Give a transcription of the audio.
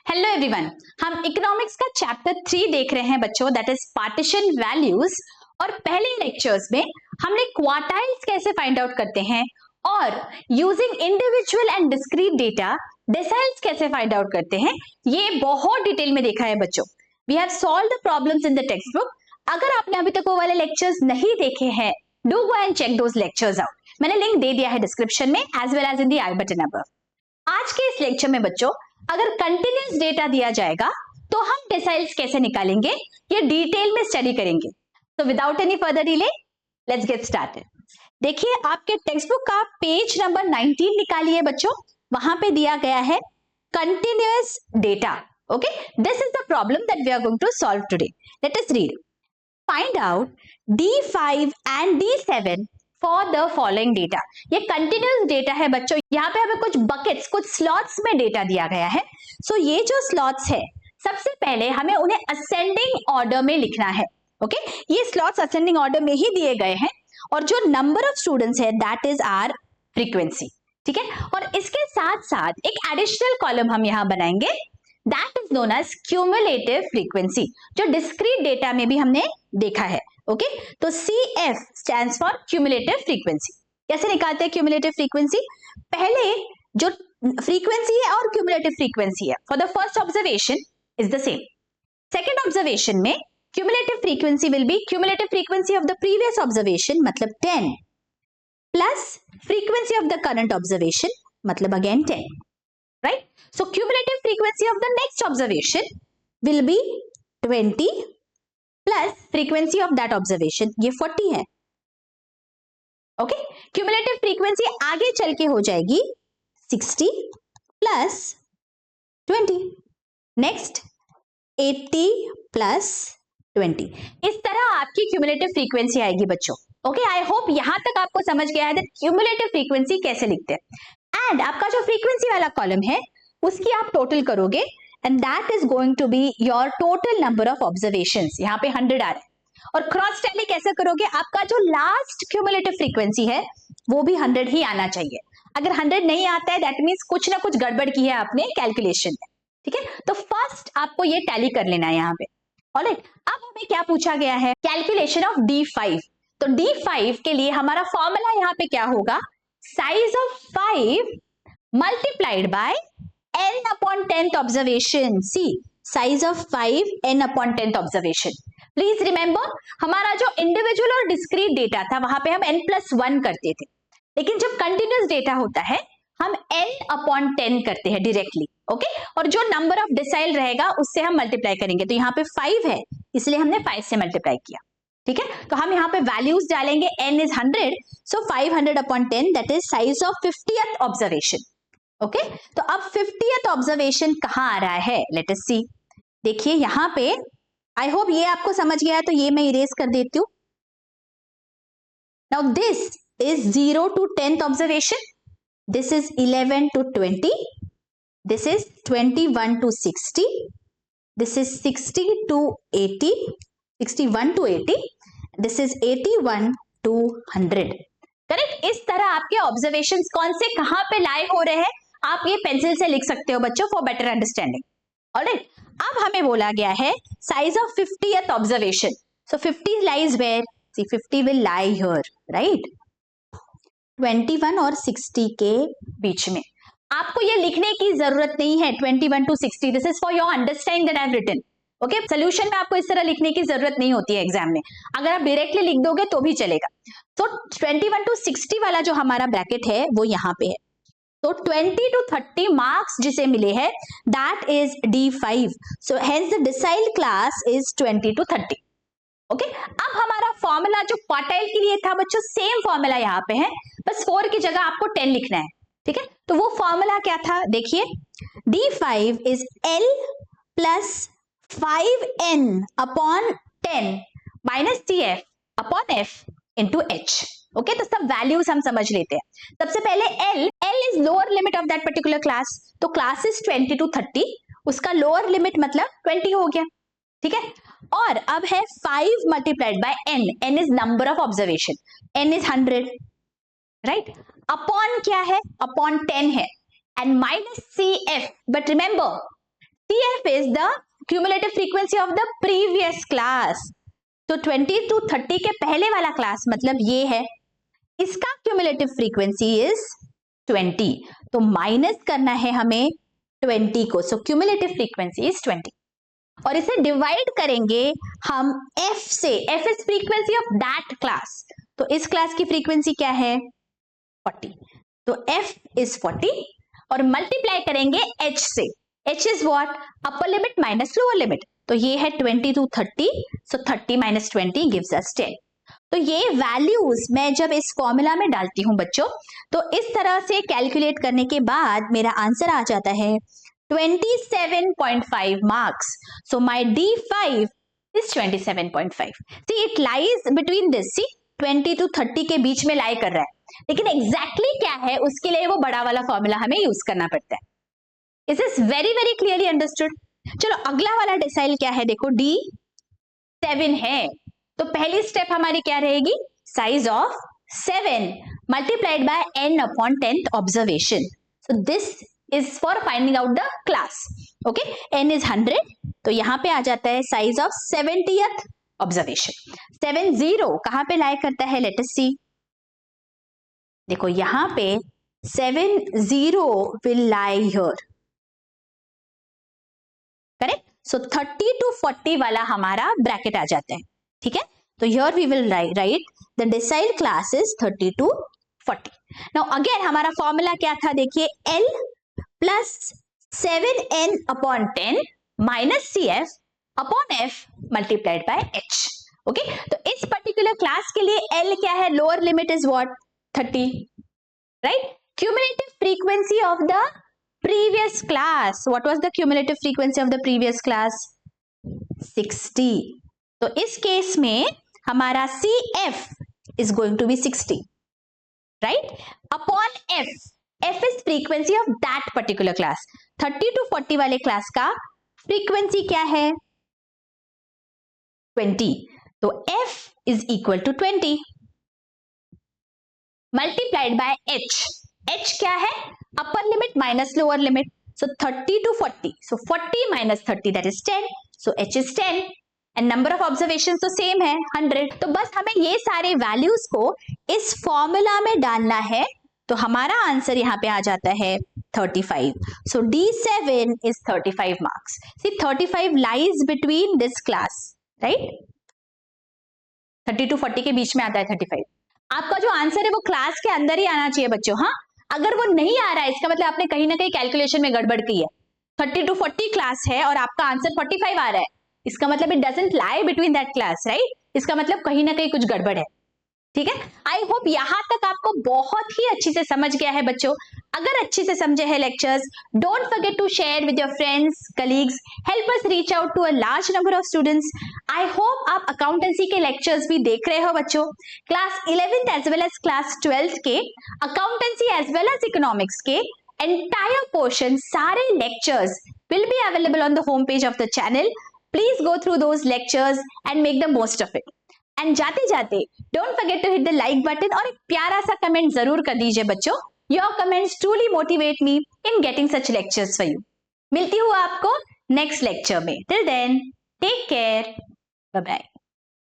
Hello everyone, हम economics का chapter 3 देख रहे हैं बच्चों, दैट इज पार्टीशन वैल्यूज। और पहले लेक्चर्स में हमने क्वार्टाइल्स कैसे फाइंड आउट करते हैं और using individual and discrete data deciles कैसे फाइंड आउट करते हैं, ये बहुत डिटेल में देखा है बच्चों। We have solved the problems in the textbook. अगर आपने अभी तक वो वाले लेक्चर्स नहीं देखे हैं, do go and check those lectures out. मैंने लिंक दे दिया है डिस्क्रिप्शन में as well as in the i button above. आज के इस लेक्चर में बच्चों, अगर कंटिन्यूअस डेटा दिया जाएगा तो हम डेसाइल्स कैसे निकालेंगे ये डिटेल में स्टडी करेंगे। तो without any further delay let's get started. देखिए, आपके टेक्स्ट बुक का पेज नंबर 19 निकालिए बच्चों। वहां पे दिया गया है continuous data. Okay, this is the problem that we are going to solve today. Let us read. Find out D5 and D7 for the following data. ये कंटिन्यूअस डेटा है बच्चों। यहाँ पे हमें कुछ बकेट्स, कुछ स्लॉट्स में डेटा दिया गया है। सो ये जो स्लॉट्स है, सबसे पहले हमें उन्हें असेंडिंग ऑर्डर में लिखना है। ओके, ये स्लॉट्स असेंडिंग ऑर्डर में ही दिए गए हैं और जो नंबर ऑफ स्टूडेंट्स है दैट इज आवर फ्रीक्वेंसी। ठीक है, और इसके साथ साथ एक एडिशनल कॉलम हम यहाँ बनाएंगे, that is known as cumulative frequency, जो डिस्क्रीट डेटा में भी हमने देखा है। ओके, तो CF stands for cumulative frequency. कैसे निकालते हैं क्यूमुलेटिव फ्रीक्वेंसी? पहले जो फ्रीक्वेंसी है और क्यूमुलेटिव फ्रीक्वेंसी है, for the first observation is the same. Second observation में cumulative frequency will be cumulative frequency of the previous observation, मतलब 10 plus frequency of the current observation, मतलब again 10, right? So cumulative frequency of the next observation will be 20 plus frequency of that observation, ये 40 है। Okay, cumulative frequency आगे चल के हो जाएगी 60 plus 20, next 80 plus 20। इस तरह आपकी क्यूमुलेटिव फ्रीक्वेंसी आएगी बच्चों। ओके, आई होप यहां तक आपको समझ गया है दैट क्यूमुलेटिव फ्रीक्वेंसी कैसे लिखते हैं। एंड आपका जो फ्रीक्वेंसी वाला कॉलम है उसकी आप टोटल करोगे and that is going to be your total number of observations। यहाँ पे 100 आ रहा है। और क्रॉस टैली कैसे करोगे? आपका जो लास्ट क्यूमुलेटिव फ्रीक्वेंसी है वो भी 100 ही आना चाहिए। अगर 100 नहीं आता है दैट मीन्स कुछ ना कुछ गड़बड़ की है आपने कैलकुलेशन में। ठीक है, तो फर्स्ट आपको ये टैली कर लेना है यहाँ पे। ऑलराइट, अब हमें क्या पूछा गया है? Calculation of D5। तो D5 के लिए हमारा फॉर्मूला यहाँ पे क्या होगा? Size of 5 multiplied by n upon 10th observation। See, size of 5 n upon 10th observation। Please remember, हमारा जो इंडिविजुअल और डिस्क्रीट डेटा था वहां पे हम n+1 करते थे, लेकिन जब कंटिन्यूअस डेटा होता है हम n upon 10 करते हैं डायरेक्टली। ओके, और जो नंबर ऑफ डिसाइल रहेगा उससे हम मल्टीप्लाई करेंगे। तो यहाँ पे 5 है इसलिए हमने 5 से मल्टीप्लाई किया। ठीक है, तो हम यहाँ पे वैल्यूज डालेंगे। n is 100, so 500 upon 10 that is size of 50th observation। Okay, तो अब 50th ऑब्जर्वेशन कहां आ रहा है? लेट अस सी। देखिए यहां पे, आई होप ये आपको समझ गया है, तो ये मैं इरेज कर देती हूं। Now this is 0 to 10th observation, this is 11 to 20, this is 21 to 60, this is 60 to 80, 61 to 80, this is 81 to 100। Correct? इस तरह आपके ऑब्जर्वेशंस कौन से कहां पे लाए हो रहे हैं आप ये पेंसिल से लिख सकते हो बच्चों, फॉर बेटर अंडरस्टैंडिंग। ऑलराइट, अब हमें बोला गया है size of 50th observation. So 50 lies where? See 50 will lie here, right? 21 और 60 के बीच में। आपको ये लिखने की जरूरत नहीं है 21 to 60, this is for your understanding that I have written. Okay, solution में आपको इस तरह लिखने की जरूरत नहीं होती है एग्जाम में, अगर आप डायरेक्टली लिख दोगे तो भी चलेगा। तो 21 to 60 वाला जो हमारा ब्रैकेट है वो यहाँ पे है। तो 20 to 30 मार्क्स जिसे मिले हैं that is D5। So hence the decile class is 20 to 30। Okay, अब हमारा फॉर्मूला जो क्वार्टाइल के लिए था बच्चों, सेम फॉर्मूला यहाँ पे है, बस 4 की जगह आपको 10 लिखना है। ठीक है, तो वो फॉर्मूला क्या था? देखिए, D5 is L plus 5n upon 10 minus TF upon F into H। Okay, तो सब वैल्यूज हम समझ लेते हैं। सबसे पहले L is lower limit of that particular class, तो क्लास इज 20 to 30, उसका लोअर लिमिट मतलब 20 हो गया। ठीक है, और अब है 5 multiplied by n is number of observation, n is 100, right? Upon क्या है? अपॉन 10 है, and minus CF। But remember CF is the cumulative frequency of the previous class. तो 20 to 30 के पहले वाला क्लास मतलब ये है, इसका cumulative frequency is 20. तो माइनस करना है हमें 20 को, so cumulative frequency is 20. और इसे डिवाइड करेंगे हम F से, F is frequency of that class. तो इस क्लास की फ्रीक्वेंसी क्या है? 40. तो F is 40 और मल्टीप्लाई करेंगे H से. H is what? Upper limit minus lower limit. तो ये है 20 to 30. So 30 minus 20 gives us 10. तो ये वैल्यूज मैं जब इस फॉर्मूला में डालती हूं बच्चों, तो इस तरह से कैलकुलेट करने के बाद मेरा आंसर आ जाता है 27.5 marks. So my D5 is 27.5. See, it lies between this. See, 20 to 30 के बीच में लाई कर रहा है, लेकिन एग्जैक्टली क्या है उसके लिए वो बड़ा वाला फॉर्मूला हमें यूज करना पड़ता है. Is this very very clearly understood? चलो अगला वाला डिसाइल क्या है, देखो D7 है, तो पहली स्टेप हमारी क्या रहेगी? Size of 7 multiplied by n upon 10th observation. So this is for finding out the class. Okay, n is 100, तो यहां पे आ जाता है साइज ऑफ 70th ऑब्जर्वेशन. 70 कहां पे लाई करता है? लेट अस सी. देखो यहां पे 70 will lie here, correct. So 30 to 40 वाला हमारा ब्रैकेट आ जाता है, ठीक है. तो here we will write the decile class is 30 to 40. Now again हमारा फॉर्मूला क्या था? देखिए, L plus 7n upon 10 minus CF upon F multiplied by H. Okay, तो इस पर्टिकुलर क्लास के लिए L क्या है? Lower limit is what? 30, right. Cumulative frequency of the previous class, what was the cumulative frequency of the previous class? 60. तो इस case में हमारा CF is going to be 60, right? Upon F. F is frequency of that particular class. 30 to 40 वाले class का frequency क्या है? 20. तो F is equal to 20 multiplied by H. H क्या है? Upper limit minus lower limit. So 30 to 40. So 40 minus 30, that is 10. So H is 10. And number of observations तो same है 100. तो बस हमें ये सारे values को इस formula में डालना है, तो हमारा आंसर यहाँ पे आ जाता है 35. So D7 is 35 marks. See, 35 lies between this class, right? 30 to 40 के बीच में आता है 35. आपका जो आंसर है वो क्लास के अंदर ही आना चाहिए बच्चों. हाँ, अगर वो नहीं आ रहा है इसका मतलब आपने कहीं ना कहीं कैलकुलेशन में गड़बड़ की है. 30 to 40 क्लास है और आपका आंसर 45 आ रहा है, इसका मतलब it doesn't lie between that class, right. इसका मतलब कहीं ना कहीं कुछ गड़बड़ है, ठीक है. आई होप यहां तक आपको बहुत ही अच्छी से समझ गया है बच्चों. अगर अच्छे से समझे हैं lectures, don't forget to share with your friends, colleagues, help us reach out to a large number of students. I hope आप अकाउंटेंसी के लेक्चर्स भी देख रहे हो बच्चों. Class 11th as well as class 12th के accountancy as well as economics के entire portion, सारे lectures will be available on the home page of the channel. Please go through those lectures and make the most of it. And जाते जाते don't forget to hit the like button और एक प्यारा सा comment जरूर कर दीजिए बच्चों. Your comments truly motivate me in getting such lectures for you. मिलती हूँ आपको नेक्स्ट लेक्चर में. Till then, take care. Bye bye.